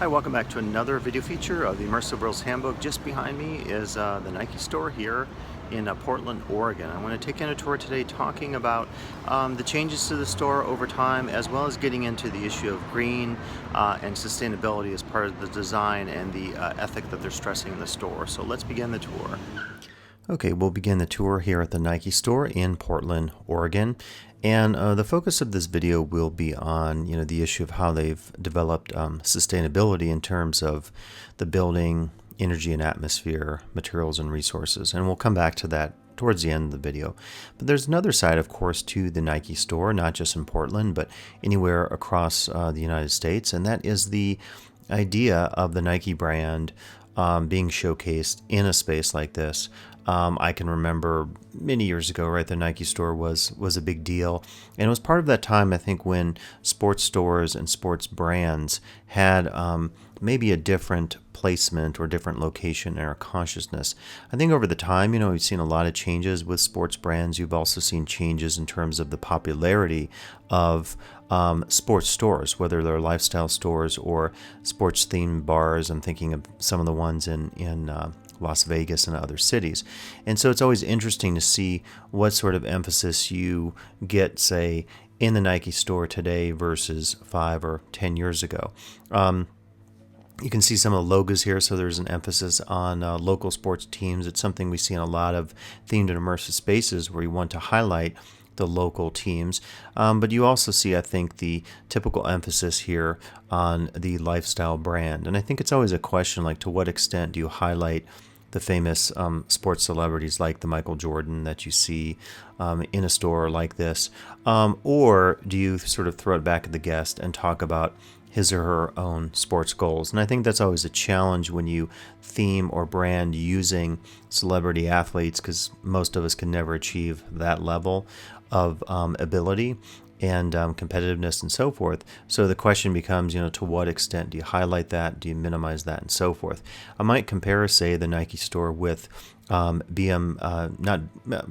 Welcome back to another video feature of the Immersive Worlds Handbook. Just behind me is the Nike store here in Portland, Oregon. I want to take in a tour today talking about the changes to the store over time, as well as getting into the issue of green and sustainability as part of the design and the ethic that they're stressing in the store. So let's begin the tour. Okay, we'll begin the tour here at the Nike store in Portland, Oregon. And the focus of this video will be on, the issue of how they've developed sustainability in terms of the building, energy and atmosphere, materials and resources. And we'll come back to that towards the end of the video. But there's another side, of course, to the Nike store, not just in Portland, but anywhere across the United States. And that is the idea of the Nike brand being showcased in a space like this. I can remember many years ago, right, the Nike store was a big deal. And it was part of that time, I think, when sports stores and sports brands had maybe a different placement or different location in our consciousness. I think over the time, we've seen a lot of changes with sports brands. You've also seen changes in terms of the popularity of sports stores, whether they're lifestyle stores or sports-themed bars. I'm thinking of some of the ones in Las Vegas and other cities. And so it's always interesting to see what sort of emphasis you get, say, in the Nike store today versus 5 or 10 years ago. You can see some of the logos here, so there's an emphasis on local sports teams. It's something we see in a lot of themed and immersive spaces where you want to highlight the local teams. But you also see, I think, the typical emphasis here on the lifestyle brand. And I think it's always a question, like, to what extent do you highlight the famous sports celebrities like the Michael Jordan that you see in a store like this, or do you sort of throw it back at the guest and talk about his or her own sports goals? And I think that's always a challenge when you theme or brand using celebrity athletes, because most of us can never achieve that level of ability and competitiveness and so forth. So the question becomes, to what extent do you highlight that? Do you minimize that, and so forth? I might compare, say, the Nike store with not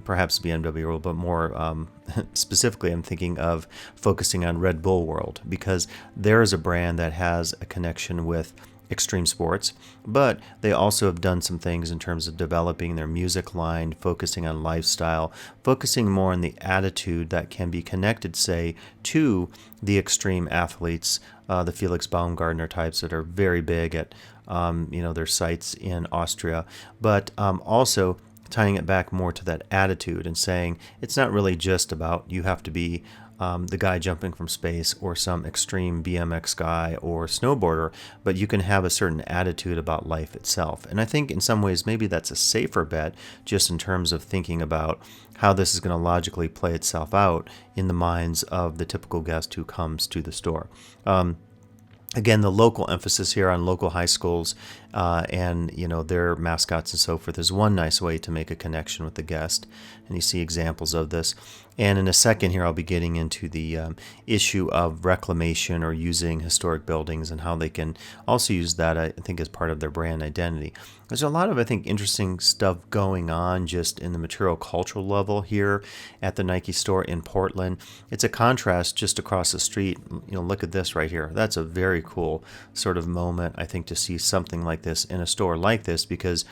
perhaps BMW World, but more specifically, I'm thinking of focusing on Red Bull World, because there is a brand that has a connection with extreme sports, but they also have done some things in terms of developing their music line, focusing on lifestyle, focusing more on the attitude that can be connected, say, to the extreme athletes, the Felix Baumgartner types that are very big at their sites in Austria, but also tying it back more to that attitude and saying it's not really just about you have to be the guy jumping from space or some extreme BMX guy or snowboarder, but you can have a certain attitude about life itself. And I think in some ways maybe that's a safer bet, just in terms of thinking about how this is going to logically play itself out in the minds of the typical guest who comes to the store. Again, the local emphasis here on local high schools and their mascots and so forth is one nice way to make a connection with the guest, and you see examples of this. And in a second here, I'll be getting into the issue of reclamation or using historic buildings and how they can also use that, I think, as part of their brand identity. There's a lot of, I think, interesting stuff going on just in the material cultural level here at the Nike store in Portland. It's a contrast just across the street. Look at this right here. That's a very cool sort of moment, I think, to see something like this in a store like this, because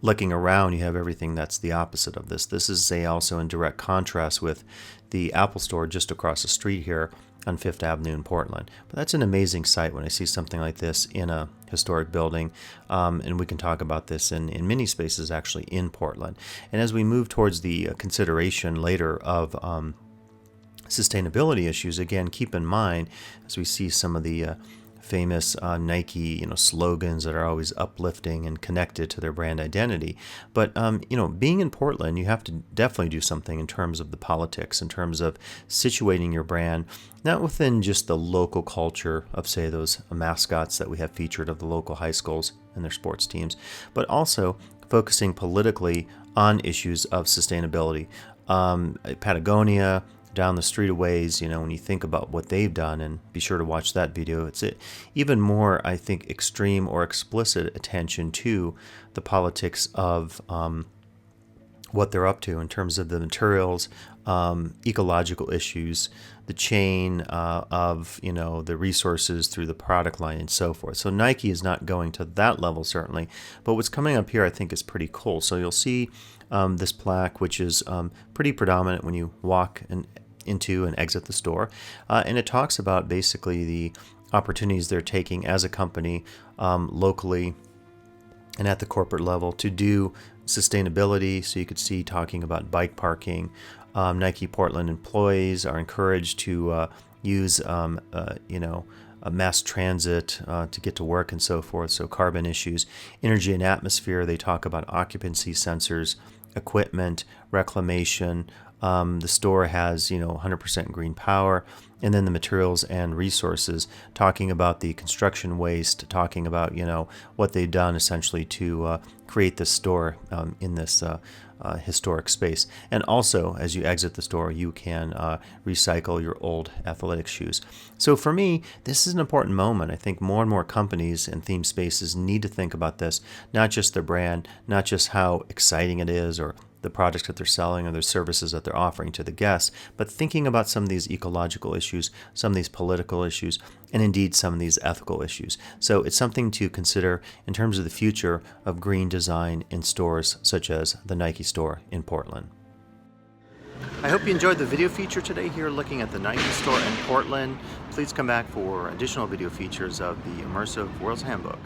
looking around, you have everything that's the opposite of this. This is, say, also in direct contrast with the Apple store just across the street here on Fifth Avenue in Portland. But that's an amazing sight when I see something like this in a historic building, and we can talk about this in many spaces actually in Portland. And as we move towards the consideration later of sustainability issues, again, keep in mind as we see some of the famous Nike, slogans that are always uplifting and connected to their brand identity. But, being in Portland, you have to definitely do something in terms of the politics, in terms of situating your brand, not within just the local culture of, say, those mascots that we have featured of the local high schools and their sports teams, but also focusing politically on issues of sustainability. Patagonia, down the street a ways, when you think about what they've done, and be sure to watch that video, it's even more, I think, extreme or explicit attention to the politics of what they're up to in terms of the materials, ecological issues, the chain of the resources through the product line and so forth. So Nike is not going to that level certainly, but what's coming up here I think is pretty cool. So you'll see this plaque, which is pretty predominant when you walk into and exit the store, and it talks about basically the opportunities they're taking as a company locally and at the corporate level to do sustainability. So you could see talking about bike parking. Nike Portland employees are encouraged to use mass transit to get to work and so forth. So carbon issues, energy and atmosphere. They talk about occupancy sensors, equipment, reclamation. The store has 100% green power, and then the materials and resources, talking about the construction waste, talking about what they've done essentially to create this store in this historic space. And also, as you exit the store, you can recycle your old athletic shoes. So for me, this is an important moment. I think more and more companies and theme spaces need to think about this, not just their brand, not just how exciting it is or the products that they're selling or the services that they're offering to the guests, but thinking about some of these ecological issues, some of these political issues, and indeed some of these ethical issues. So it's something to consider in terms of the future of green design in stores such as the Nike store in Portland. I hope you enjoyed the video feature today here looking at the Nike store in Portland. Please come back for additional video features of the Immersive World's Handbook.